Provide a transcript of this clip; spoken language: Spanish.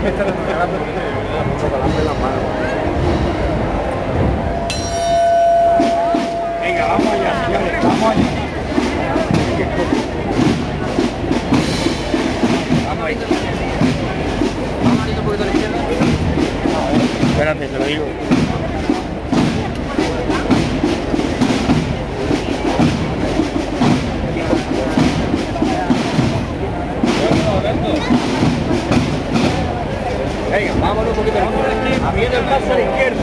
Esta es muy grande, con las manos. Venga, vamos allá, señores, vamos allá. Vamos ahí. Vamos a ir un poquito a la izquierda. Espérate, te lo digo. Venga, vámonos un poquito. A mí en el paso a la izquierda.